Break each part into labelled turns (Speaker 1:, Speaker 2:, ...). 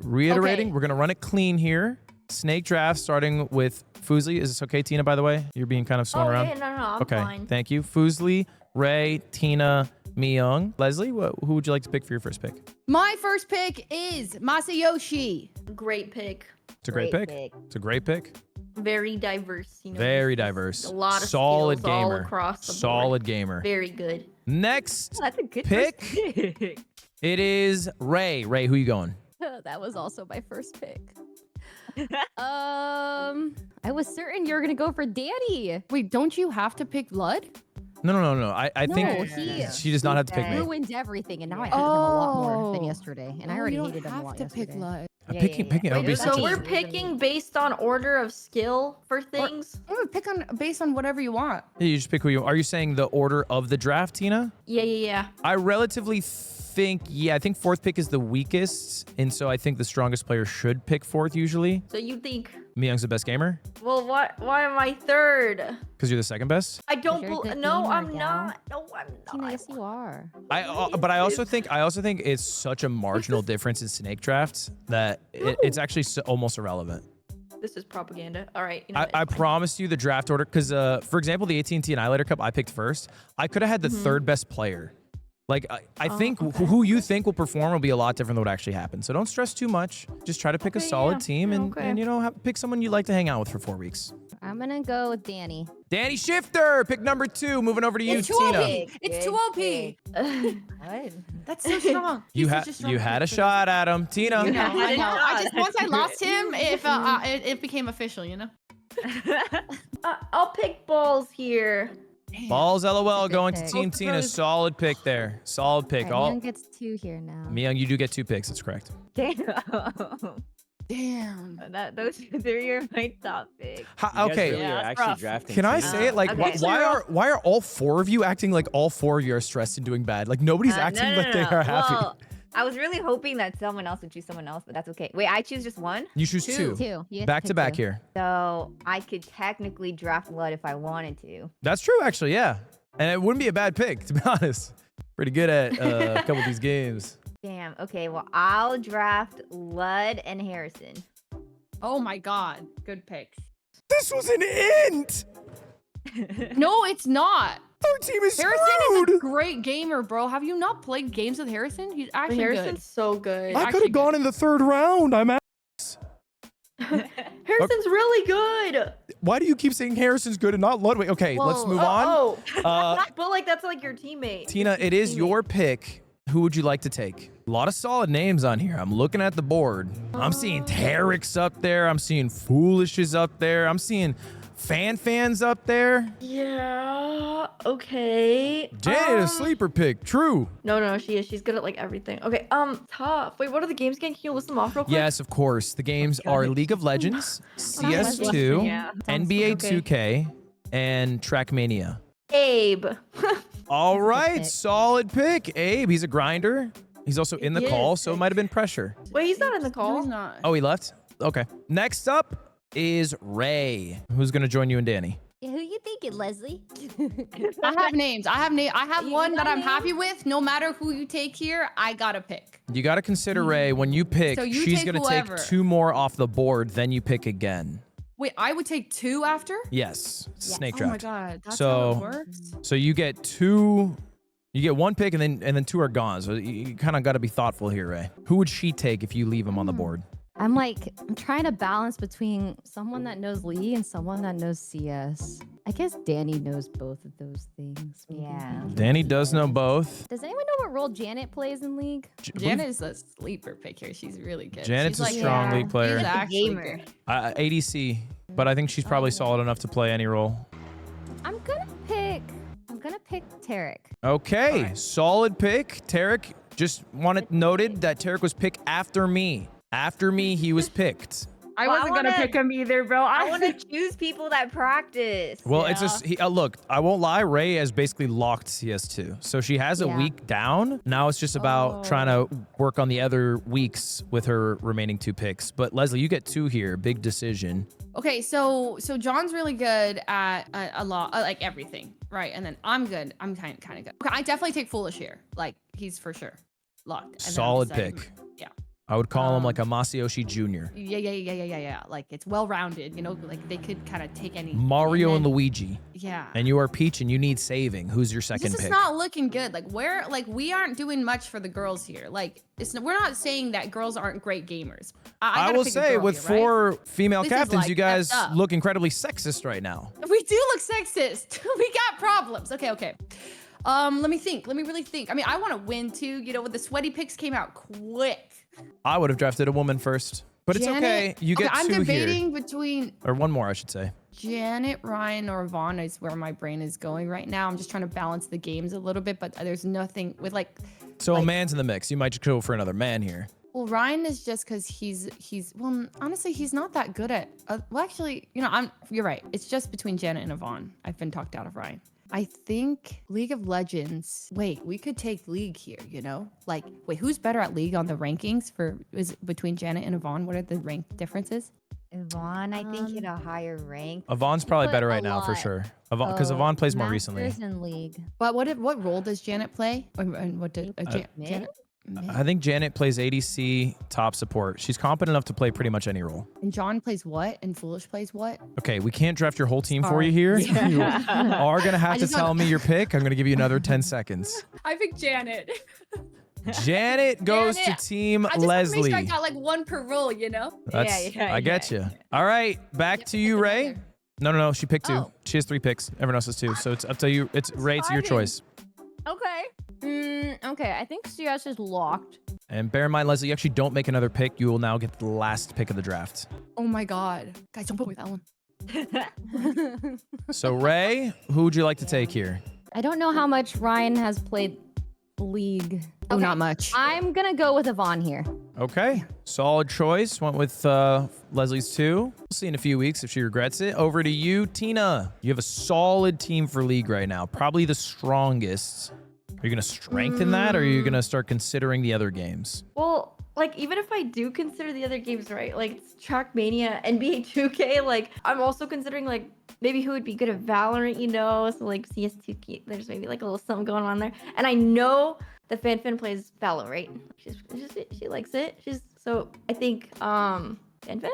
Speaker 1: reiterating,
Speaker 2: Okay.
Speaker 1: we're going to run it clean here. Snake draft starting with Fuslie. Is this okay, Tina, by the way? You're being kind of swung around.
Speaker 3: Yeah, no, I'm
Speaker 1: Okay,
Speaker 3: fine.
Speaker 1: thank you. Fuslie, Ray, Tina, Miyoung. Leslie, who would you like to pick for your first pick?
Speaker 2: My first pick is Masayoshi.
Speaker 3: Great pick.
Speaker 1: It's a great pick. It's a great pick.
Speaker 3: Very diverse.
Speaker 1: Very diverse.
Speaker 3: A lot of
Speaker 1: solid
Speaker 3: skills all
Speaker 1: gamer.
Speaker 3: across the board.
Speaker 1: Solid gamer.
Speaker 3: Very good.
Speaker 1: Next
Speaker 4: That's a good
Speaker 1: pick.
Speaker 4: first pick.
Speaker 1: It is Ray. Ray, who you going?
Speaker 5: That was also my first pick. I was certain you were gonna go for Danny.
Speaker 2: Wait, don't you have to pick Lud?
Speaker 1: No. I
Speaker 5: No,
Speaker 1: think
Speaker 5: he
Speaker 1: she does not have to pick me.
Speaker 5: ruined everything, and now I hate him a lot more than
Speaker 2: Oh.
Speaker 5: yesterday. And I
Speaker 2: No,
Speaker 5: already
Speaker 2: you don't
Speaker 5: hated him a
Speaker 2: have
Speaker 5: lot
Speaker 2: to
Speaker 5: yesterday.
Speaker 2: pick Lud.
Speaker 1: Picking it would be
Speaker 3: Wait,
Speaker 1: such
Speaker 3: so
Speaker 1: a...
Speaker 3: we're picking based on order of skill for things?
Speaker 2: I'm gonna pick on based on whatever you want.
Speaker 1: Yeah, you just pick who you... Are you saying the order of the draft, Tina?
Speaker 3: Yeah.
Speaker 1: I relatively think, I think fourth pick is the weakest, and so I think the strongest player should pick fourth usually.
Speaker 3: So you think,
Speaker 1: Miyoung's the best gamer?
Speaker 3: well, why am I third?
Speaker 1: Because you're the second best?
Speaker 3: I don't
Speaker 5: You're a good
Speaker 3: no,
Speaker 5: gamer,
Speaker 3: I'm
Speaker 5: gal.
Speaker 3: not. No, I'm
Speaker 5: Tina,
Speaker 3: not.
Speaker 5: yes, you are.
Speaker 1: But I also think it's such a marginal difference in snake drafts that it's actually almost irrelevant.
Speaker 3: This is propaganda. All right. You know
Speaker 1: I
Speaker 3: what?
Speaker 1: promise you the draft order, because for example, the AT&T Annihilator Cup I picked first. I could have had the third best player. Like, I think who you think will perform will be a lot different than what actually happens. So don't stress too much. Just try to pick a solid team and you know, pick someone you like to hang out with for 4 weeks.
Speaker 5: I'm gonna go with Danny.
Speaker 1: Danny Shiphtur, pick number 2. Moving over to you,
Speaker 2: It's too
Speaker 1: Tina.
Speaker 2: OP. It's too OP.
Speaker 4: What?
Speaker 2: That's so strong.
Speaker 1: You
Speaker 2: He's such a strong
Speaker 1: you had a
Speaker 2: pick.
Speaker 1: shot at him, Tina.
Speaker 2: I know.
Speaker 4: had a
Speaker 2: I just
Speaker 4: shot.
Speaker 2: once I lost him, it became official. You know.
Speaker 3: I'll pick balls here.
Speaker 1: Balls, LOL,
Speaker 5: Good
Speaker 1: going to
Speaker 5: pick.
Speaker 1: Team Tina. Solid pick there. Solid pick.
Speaker 5: All right, Miyoung gets 2 here now.
Speaker 1: Miyoung, you do get 2 picks. That's correct.
Speaker 4: Damn.
Speaker 2: Damn.
Speaker 4: Those 3 are my top picks.
Speaker 6: You guys
Speaker 1: Okay.
Speaker 6: really
Speaker 4: Yeah,
Speaker 6: are
Speaker 4: that's
Speaker 6: actually
Speaker 4: rough.
Speaker 6: drafting.
Speaker 1: Can I
Speaker 6: teams.
Speaker 1: say it? Like,
Speaker 4: Okay.
Speaker 1: why are all 4 of you acting like all 4 of you are stressed and doing bad? Like, nobody's acting
Speaker 4: No,
Speaker 1: like they
Speaker 4: no.
Speaker 1: are happy.
Speaker 4: Well, I was really hoping that someone else would choose someone else, but that's okay. Wait, I choose just one?
Speaker 1: You choose 2.
Speaker 5: 2. You get
Speaker 1: Back to
Speaker 5: pick
Speaker 1: back
Speaker 5: 2.
Speaker 1: here.
Speaker 4: So I could technically draft Lud if I wanted to.
Speaker 1: That's true, actually, yeah. And it wouldn't be a bad pick, to be honest. Pretty good at a couple of these games.
Speaker 4: Damn. Okay, well, I'll draft Lud and Harrison.
Speaker 2: Oh my God. Good picks.
Speaker 1: This was an int!
Speaker 2: No, it's not.
Speaker 1: Our team is
Speaker 2: Harrison
Speaker 1: screwed!
Speaker 2: is a great gamer, bro. Have you not played games with Harrison? He's actually
Speaker 3: Harrison's so good.
Speaker 1: I could
Speaker 2: actually
Speaker 1: have gone in the 3rd round. I'm ass.
Speaker 3: Harrison's really good.
Speaker 1: Why do you keep saying Harrison's good and not Ludwig? Okay, let's
Speaker 2: Whoa.
Speaker 1: move on.
Speaker 3: Oh,
Speaker 1: Uh,
Speaker 3: but like that's like your teammate.
Speaker 1: Tina, it is your pick. Who would you like to take? A lot of solid names on here. I'm looking at the board. I'm seeing Tarik's up there. I'm seeing Foolish is up there. I'm seeing FanFan's up there.
Speaker 3: Yeah. Okay.
Speaker 1: Janet, a sleeper pick. True.
Speaker 3: No, she is. She's good at like everything. Okay. Tough. Wait, what are the games again? Can you list them off real quick?
Speaker 1: Yes, of course. The games are League of Legends, CS2,
Speaker 4: Yeah.
Speaker 1: NBA
Speaker 3: okay.
Speaker 1: 2K, and Trackmania.
Speaker 3: Abe.
Speaker 1: All right,
Speaker 5: pick.
Speaker 1: solid pick. Abe, he's a grinder. He's also in the
Speaker 3: He
Speaker 1: call,
Speaker 3: is.
Speaker 1: so it might have been pressure.
Speaker 3: Wait, he's not in the
Speaker 2: No,
Speaker 3: call.
Speaker 2: he's not.
Speaker 1: Oh, he left? Okay. Next up is Ray. Who's going to join you and Danny?
Speaker 5: Yeah, who you thinking, Leslie?
Speaker 2: I have names. I have
Speaker 5: You
Speaker 2: one that
Speaker 5: got
Speaker 2: I'm happy with. No matter who you take here, I gotta pick.
Speaker 1: You got to consider Ray. When you pick,
Speaker 2: So you
Speaker 1: she's
Speaker 2: take
Speaker 1: going to take
Speaker 2: whoever.
Speaker 1: 2 more off the board, then you pick again.
Speaker 2: Wait, I would take 2 after?
Speaker 1: Yes. Snake
Speaker 2: Oh my
Speaker 1: draft.
Speaker 2: God. That's
Speaker 1: So-
Speaker 2: how it works?
Speaker 1: So you get 2. You get 1 pick and then 2 are gone. So you kind of got to be thoughtful here, Ray. Who would she take if you leave him on the board?
Speaker 5: I'm trying to balance between someone that knows League and someone that knows CS. I guess Danny knows both of those things. maybe.
Speaker 4: Yeah.
Speaker 1: Danny does know both.
Speaker 5: Does anyone know what role Janet plays in League?
Speaker 2: Janet is a sleeper pick here. She's really good.
Speaker 1: Janet's
Speaker 2: She's
Speaker 1: a strong
Speaker 4: yeah.
Speaker 1: league player.
Speaker 2: She's
Speaker 4: She's a
Speaker 2: actually
Speaker 4: gamer.
Speaker 2: good.
Speaker 1: ADC, but I think she's probably solid enough to play any role.
Speaker 5: I'm gonna pick Tarik.
Speaker 1: Okay, solid pick. Tarik, just wanted noted that Tarik was picked after me. After me, he was picked.
Speaker 2: I
Speaker 4: Well, I
Speaker 2: wasn't gonna
Speaker 4: wanna-
Speaker 2: pick him either, bro.
Speaker 4: I want to choose people that practice.
Speaker 1: Well, it's just look. I won't lie. Ray has basically locked CS2, so she has a
Speaker 5: Yeah.
Speaker 1: week down. Now it's just about trying to work on the other weeks with her remaining 2 picks. But Leslie, you get 2 here. Big decision.
Speaker 2: Okay, so John's really good at a lot, like everything, right? And then I'm good. I'm kind of good. Okay, I definitely take Foolish here. Like he's for sure locked. And then
Speaker 1: Solid
Speaker 2: besides
Speaker 1: pick.
Speaker 2: him- Yeah.
Speaker 1: I would call him like a Masayoshi Jr.
Speaker 2: Yeah. Like it's well-rounded, you know, like they could kind of take any
Speaker 1: Mario and
Speaker 2: then-
Speaker 1: Luigi.
Speaker 2: Yeah.
Speaker 1: And you are Peach and you need saving. Who's your second
Speaker 2: This is
Speaker 1: pick?
Speaker 2: not looking good. Like we aren't doing much for the girls here. Like we're not saying that girls aren't great gamers. I
Speaker 1: I
Speaker 2: gotta
Speaker 1: will
Speaker 2: pick a
Speaker 1: say
Speaker 2: girl
Speaker 1: with
Speaker 2: here, right?
Speaker 1: 4 female
Speaker 2: This is,
Speaker 1: captains,
Speaker 2: like,
Speaker 1: you guys
Speaker 2: messed up.
Speaker 1: look incredibly sexist right now.
Speaker 2: We do look sexist. We got problems. Okay. Let me think. Let me really think. I mean, I want to win too. You know, when the sweaty picks came out quick.
Speaker 1: I would have drafted a woman first, but it's okay. You get
Speaker 2: I'm
Speaker 1: 2
Speaker 2: debating
Speaker 1: here.
Speaker 2: between
Speaker 1: Or 1 more, I should say.
Speaker 2: Janet, Ryan, or Yvonne is where my brain is going right now. I'm just trying to balance the games a little bit, but there's nothing with like.
Speaker 1: So a
Speaker 2: like-
Speaker 1: man's in the mix. You might just go for another man here.
Speaker 2: Well, Ryan is just because he's well, honestly, he's not that good at. Well, actually, you know, you're right. It's just between Janet and Yvonne. I've been talked out of Ryan. I think League of Legends. Wait, we could take League here. You know, like wait, who's better at League on the rankings is it between Janet and Yvonne? What are the rank differences?
Speaker 4: Yvonne, I think, hit a higher rank.
Speaker 1: Yvonne's probably
Speaker 5: put
Speaker 1: better
Speaker 5: a
Speaker 1: right now for
Speaker 5: lot.
Speaker 1: sure. Because Yvonne plays more recently.
Speaker 5: Masters in League.
Speaker 2: But what role does Janet play? And what did
Speaker 4: Mid?
Speaker 2: Janet?
Speaker 1: I think Janet plays ADC top support. She's competent enough to play pretty much any role.
Speaker 2: And John plays what? And Foolish plays what?
Speaker 1: Okay, we can't draft your whole team for
Speaker 2: Sorry.
Speaker 1: you here. You are going to have
Speaker 2: I
Speaker 1: to
Speaker 2: just
Speaker 1: tell
Speaker 2: want-
Speaker 1: me your pick. I'm going to give you another 10 seconds.
Speaker 2: I picked Janet.
Speaker 1: Janet goes
Speaker 2: Janet.
Speaker 1: to Team
Speaker 2: I just want to
Speaker 1: Leslie.
Speaker 2: make sure I got like one per role, you know?
Speaker 1: I get you. All right, back to you, Ray. No. She picked 2.
Speaker 2: Oh.
Speaker 1: She has 3 picks. Everyone else has 2. So it's up to you. It's Ray. It's your choice.
Speaker 4: Okay.
Speaker 5: Okay, I think CS is locked.
Speaker 1: And bear in mind, Leslie, you actually don't make another pick. You will now get the last pick of the draft.
Speaker 2: Oh my God. Guys, don't put me with Ellum.
Speaker 1: So Ray, who would you like to take here?
Speaker 5: I don't know how much Ryan has played League.
Speaker 2: Oh, not much.
Speaker 5: I'm gonna go with Yvonne here.
Speaker 1: Okay, solid choice. Went with Leslie's 2. We'll see in a few weeks if she regrets it. Over to you, Tina. You have a solid team for League right now. Probably the strongest. Are you going to strengthen that, or are you going to start considering the other games?
Speaker 3: Well, like, even if I do consider the other games, right? Like, it's Trackmania, NBA 2K, like, I'm also considering, like, maybe who would be good at Valorant, you know? So, like, CS2K, there's maybe, like, a little something going on there. And I know that FanFan plays Valo, right? She likes it. So, I think, FanFan?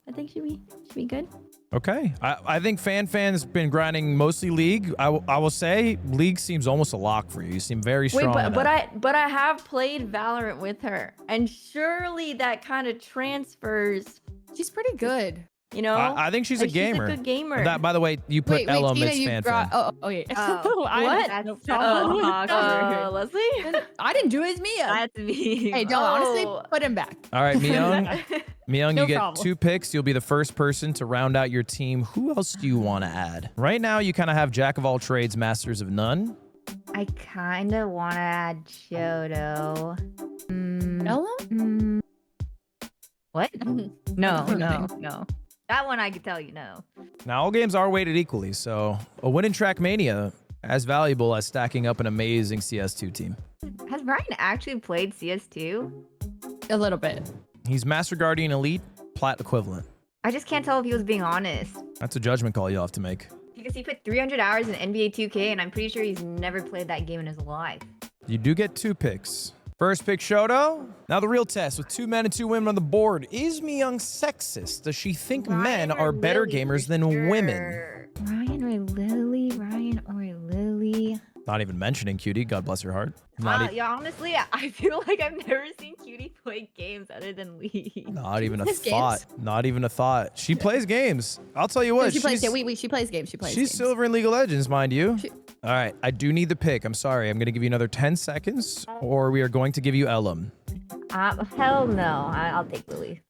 Speaker 3: I think should be good.
Speaker 1: Okay. I think FanFan's been grinding mostly League. I will say League seems almost a lock for you. You seem very strong.
Speaker 3: Wait,
Speaker 1: in
Speaker 3: but
Speaker 1: it.
Speaker 3: I have played Valorant with her, and surely that kind of transfers.
Speaker 2: She's pretty good.
Speaker 3: You know,
Speaker 1: I think she's a
Speaker 3: Like,
Speaker 1: gamer.
Speaker 3: She's a good gamer.
Speaker 1: That, by the way, you put Ellum,
Speaker 2: Tina,
Speaker 1: it's
Speaker 2: you
Speaker 1: FanFan.
Speaker 2: brought. Oh, yeah.
Speaker 3: What?
Speaker 4: That's
Speaker 2: No
Speaker 4: so
Speaker 2: problem.
Speaker 4: awkward.
Speaker 3: Leslie?
Speaker 2: I didn't do it. It's Mia.
Speaker 4: That's me.
Speaker 2: Hey, don't honestly
Speaker 3: Oh.
Speaker 2: put him back.
Speaker 1: All right, Miyoung. Miyoung,
Speaker 2: No
Speaker 1: you get
Speaker 2: problem.
Speaker 1: 2 picks. You'll be the first person to round out your team. Who else do you want to add? Right now, you kind of have jack of all trades, masters of none.
Speaker 4: I kind of want to add Shoto.
Speaker 2: Ellum?
Speaker 4: What? No.
Speaker 2: No.
Speaker 4: That one I could tell you no.
Speaker 1: Now, all games are weighted equally, so a win in Trackmania as valuable as stacking up an amazing CS2 team.
Speaker 4: Has Ryan actually played CS2?
Speaker 2: A little bit.
Speaker 1: He's Master Guardian Elite, Plat equivalent.
Speaker 4: I just can't tell if he was being honest.
Speaker 1: That's a judgment call you'll have to make.
Speaker 4: Because he put 300 hours in NBA 2K, and I'm pretty sure he's never played that game in his life.
Speaker 1: You do get 2 picks. First pick, Shoto. Now the real test with 2 men and 2 women on the board. Is Miyoung sexist? Does she think men
Speaker 4: Ryan or
Speaker 1: are better
Speaker 4: Lily
Speaker 1: gamers
Speaker 4: for
Speaker 1: than women?
Speaker 4: sure. Ryan or Lily? Ryan or Lily?
Speaker 1: Not even mentioning Cutie, God bless her heart. Not,
Speaker 4: Yeah, honestly, I feel like I've never seen Cutie play games other than League.
Speaker 1: not even a
Speaker 2: plays
Speaker 1: thought.
Speaker 2: games.
Speaker 1: Not even a thought. She plays games. I'll tell you what.
Speaker 2: She plays.
Speaker 1: she's-
Speaker 2: She plays games. She plays.
Speaker 1: She's
Speaker 2: games.
Speaker 1: silver in League of Legends, mind you.
Speaker 2: She-
Speaker 1: All right, I do need the pick. I'm sorry. I'm going to give you another 10 seconds, or we are going to give you Ellum.
Speaker 4: Hell no. I'll take Lily.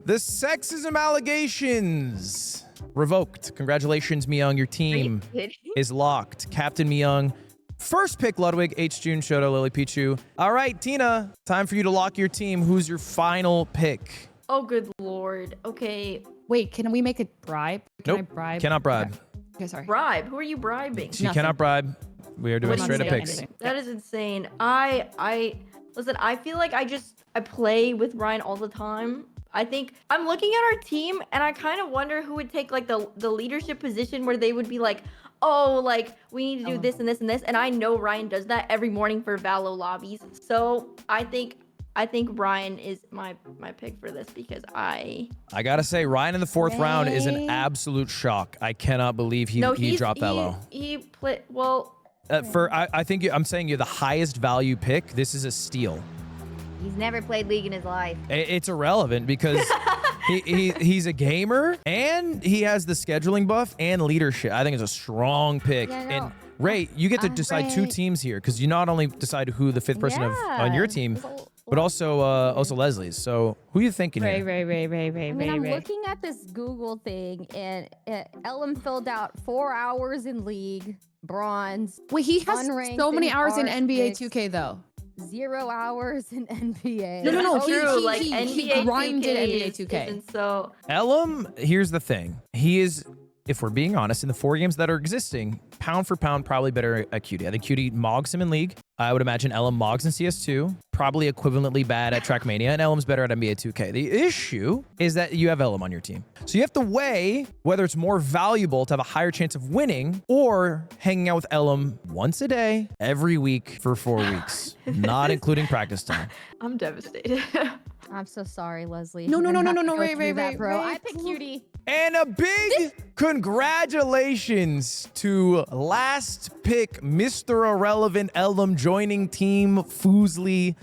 Speaker 1: The sexism allegations revoked. Congratulations, Miyoung. Your team
Speaker 4: kidding?
Speaker 1: is locked. Captain Miyoung. First pick, Ludwig, hJune, Shoto, LilyPichu. All right, Tina, time for you to lock your team. Who's your final pick?
Speaker 3: Oh, good lord. Okay,
Speaker 2: Wait, can we make a bribe? Can I
Speaker 1: Nope.
Speaker 2: bribe?
Speaker 1: Cannot bribe.
Speaker 2: Okay, sorry.
Speaker 3: bribe. Who are you bribing?
Speaker 1: She
Speaker 2: Nothing.
Speaker 1: cannot bribe. We are doing
Speaker 2: We're not
Speaker 1: straight up
Speaker 2: saying
Speaker 1: picks.
Speaker 2: anything.
Speaker 3: That is insane. I listen, I feel like I play with Ryan all the time. I think I'm looking at our team and I kind of wonder who would take like the leadership position where they would be like, oh, like we need to do this and this and this. And I know Ryan does that every morning for Valo lobbies. So I think I think Ryan is my pick for this because I
Speaker 1: gotta say, Ryan in the 4th round is an
Speaker 2: Ray.
Speaker 1: absolute shock. I cannot believe he dropped that low.
Speaker 3: He played well.
Speaker 1: I think I'm saying you're the highest value pick. This is a steal.
Speaker 4: He's never played League in his life.
Speaker 1: It's irrelevant because he's a gamer and he has the scheduling buff and leadership. I think it's a strong pick.
Speaker 5: Yeah, no.
Speaker 1: And Ray, you get to decide 2
Speaker 2: Ray.
Speaker 1: teams here because you not only decide who the 5th person on your team, but also Leslie's. So who are you thinking
Speaker 2: Ray,
Speaker 1: here?
Speaker 2: Ray.
Speaker 5: I mean, I'm looking at this Google thing, and Ellum filled out 4 hours in League, bronze,
Speaker 2: Wait, he has
Speaker 5: unranked
Speaker 2: so many
Speaker 5: in
Speaker 2: hours in NBA
Speaker 5: R6,
Speaker 2: 2K though.
Speaker 5: 0 hours in NBA.
Speaker 2: No.
Speaker 3: That's true.
Speaker 2: He
Speaker 3: Like NBA
Speaker 2: grinded
Speaker 3: 2K
Speaker 2: NBA
Speaker 3: is-
Speaker 2: 2K.
Speaker 3: isn't so
Speaker 1: Ellum, here's the thing. He is, if we're being honest, in the 4 games that are existing, pound for pound, probably better at QT. I think QT mogs him in League. I would imagine Ellum mogs in CS2, probably equivalently bad at Trackmania, and Ellum's better at NBA 2K. The issue is that you have Ellum on your team. So you have to weigh whether it's more valuable to have a higher chance of winning or hanging out with Ellum once a day, every week for 4 weeks, not including practice time.
Speaker 3: I'm devastated.
Speaker 5: I'm so sorry, Leslie.
Speaker 2: No,
Speaker 5: You're
Speaker 2: no,
Speaker 5: gonna
Speaker 2: no,
Speaker 5: have
Speaker 2: no,
Speaker 5: to
Speaker 2: no,
Speaker 5: go
Speaker 2: Ray,
Speaker 5: through
Speaker 2: Ray,
Speaker 5: that,
Speaker 2: Ray,
Speaker 5: bro.
Speaker 2: Ray.
Speaker 5: I picked Cutie.
Speaker 1: And a big congratulations to last pick, Mr. Irrelevant Ellum joining Team Fuslie,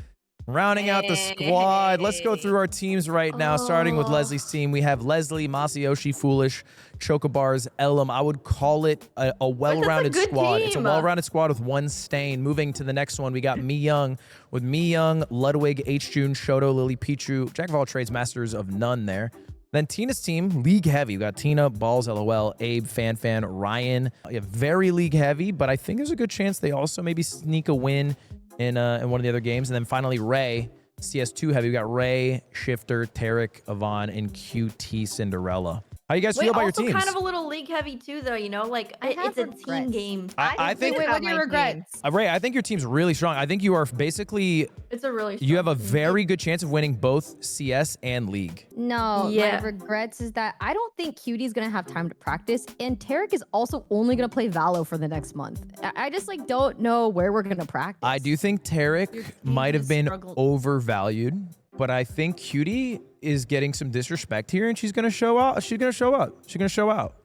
Speaker 1: rounding out the squad. Let's go through our teams right now, starting with Leslie's team. We have Leslie, Masayoshi, Foolish, xChocoBars, Ellum. I would call it a well-rounded
Speaker 3: good
Speaker 1: squad. It's a
Speaker 3: team.
Speaker 1: well-rounded squad with 1 stain. Moving to the next one, we got Miyoung with Miyoung, Ludwig, hJune, Shoto, LilyPichu, jack of all trades, masters of none there. Then Tina's team, league heavy. We got Tina, Balls, LOL, Abe, FanFan, Ryan. Yeah, very league heavy, but I think there's a good chance they also maybe sneak a win in one of the other games. And then finally, Ray, CS2 heavy. We got Ray, Shiphtur, Tarik, Yvonne, and QTCinderella. How you guys feel about your
Speaker 3: also
Speaker 1: teams?
Speaker 3: kind of a little league heavy too, though. You know, like
Speaker 5: have
Speaker 3: it's a team
Speaker 5: regrets.
Speaker 3: game.
Speaker 1: I think
Speaker 2: Wait, what are your regrets?
Speaker 1: Ray, I think your team's really strong. I think you are basically,
Speaker 3: It's a really.
Speaker 1: you have a
Speaker 3: strong team.
Speaker 1: very good chance of winning both CS and League.
Speaker 5: No,
Speaker 3: Yeah.
Speaker 5: my regrets is that I don't think Cutie's gonna have time to practice, and Tarik is also only gonna play Valo for the next month. I just like don't know where we're gonna practice.
Speaker 1: I do think Tarik
Speaker 2: Your team
Speaker 1: might have
Speaker 2: has
Speaker 1: been
Speaker 2: struggled.
Speaker 1: overvalued, but I think Cutie is getting some disrespect here, and she's gonna show out. She's gonna show up. She's gonna show out.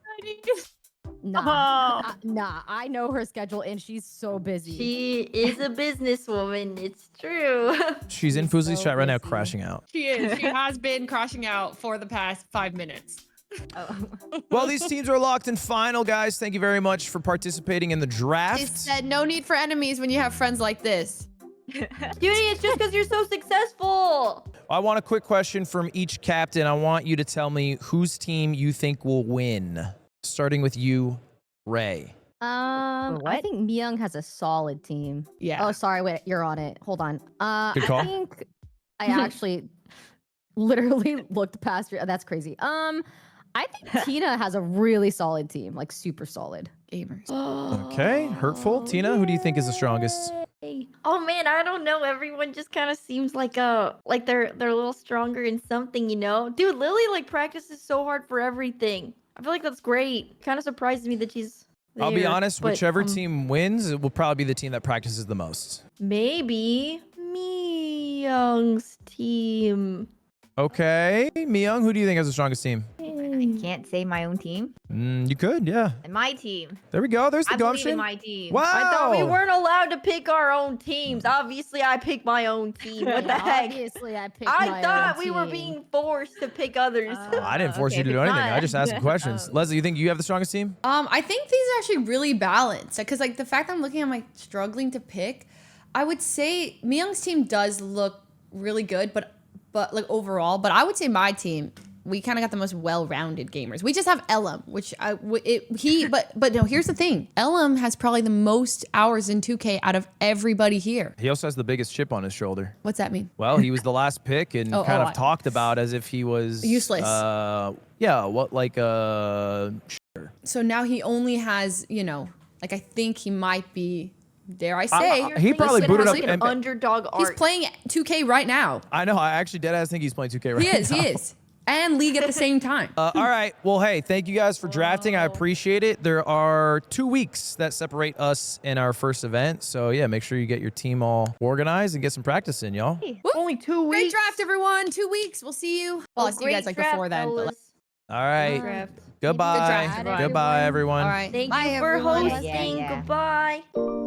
Speaker 5: Nah, I know her schedule, and she's so busy.
Speaker 3: She is a businesswoman. It's true.
Speaker 1: She's in Fuslie's
Speaker 5: so
Speaker 1: chat right now,
Speaker 5: busy.
Speaker 1: crashing out.
Speaker 2: She is. She has been crashing out for the past 5 minutes.
Speaker 1: Well, these teams are locked in final, guys. Thank you very much for participating in the
Speaker 2: She
Speaker 1: draft.
Speaker 2: said no need for enemies when you have friends like this.
Speaker 3: Cutie, it's just because you're so successful.
Speaker 1: I want a quick question from each captain. I want you to tell me whose team you think will win. Starting with you, Ray.
Speaker 5: I
Speaker 4: what?
Speaker 5: think Miyoung has a solid team.
Speaker 2: Yeah.
Speaker 5: Oh, sorry, wait, you're on it. Hold on.
Speaker 1: Good call.
Speaker 5: I think I actually literally looked past your. That's crazy. I think Tina has a really solid team, like super solid.
Speaker 2: Gamers.
Speaker 1: Okay, hurtful. Tina, who do you think is the strongest?
Speaker 3: Oh man, I don't know. Everyone just kind of seems like they're a little stronger in something, you know? Dude, Lily like practices so hard for everything. I feel like that's great. Kind of surprises me that she's there,
Speaker 1: I'll be honest,
Speaker 3: but,
Speaker 1: whichever team wins, it will probably be the team that practices the most.
Speaker 3: Maybe Miyoung's team.
Speaker 1: Okay, Miyoung, who do you think has the strongest team?
Speaker 4: I can't say my own team.
Speaker 1: You could, yeah.
Speaker 4: And my team.
Speaker 1: There we go. There's the
Speaker 4: I believe
Speaker 1: gumption.
Speaker 4: in my team.
Speaker 1: Wow.
Speaker 3: I thought we weren't allowed to pick our own teams. Obviously, I picked my own team. What the heck?
Speaker 5: Obviously, I picked
Speaker 3: I
Speaker 5: my
Speaker 3: thought
Speaker 5: own
Speaker 3: we were
Speaker 5: team.
Speaker 3: being forced to pick others.
Speaker 1: I didn't force
Speaker 4: Okay,
Speaker 1: you to
Speaker 4: if
Speaker 1: do
Speaker 4: it's
Speaker 1: anything.
Speaker 4: not-
Speaker 1: I just asked questions. Leslie, you think you have the strongest team?
Speaker 2: I think these are actually really balanced. Because like the fact that I'm looking at my struggling to pick, I would say Miyoung's team does look really good, but like overall, but I would say my team, we kind of got the most well-rounded gamers. We just have Ellum, which but no, here's the thing. Ellum has probably the most hours in 2K out of everybody here.
Speaker 1: He also has the biggest chip on his shoulder.
Speaker 2: What's that mean?
Speaker 1: Well, he was the last pick and kind of talked about as if he was
Speaker 2: Useless.
Speaker 1: Yeah, what like
Speaker 2: So now he only has, like I think he might be, dare I say,
Speaker 1: he probably
Speaker 3: He's
Speaker 1: booted up
Speaker 3: like an
Speaker 1: and-
Speaker 3: underdog
Speaker 2: he's
Speaker 3: art.
Speaker 2: playing 2K right now.
Speaker 1: I know. I actually dead ass think he's playing 2K right
Speaker 2: He is.
Speaker 1: now.
Speaker 2: He is. and League at the same time.
Speaker 1: All right. Well, hey, thank you guys for drafting. I appreciate it. There are 2 weeks that separate us in our first event. So, yeah, make sure you get your team all organized and get some practice in, y'all.
Speaker 3: Only 2 weeks.
Speaker 2: Great draft, everyone. 2 weeks. We'll see you. Well, I'll see you guys like before then. But
Speaker 3: fellas.
Speaker 1: All right.
Speaker 3: Draft.
Speaker 1: Goodbye.
Speaker 2: draft,
Speaker 1: Goodbye, everyone.
Speaker 2: all right.
Speaker 3: Thank
Speaker 2: Bye,
Speaker 3: you for
Speaker 2: everyone.
Speaker 3: hosting.
Speaker 4: Yeah.
Speaker 3: Goodbye.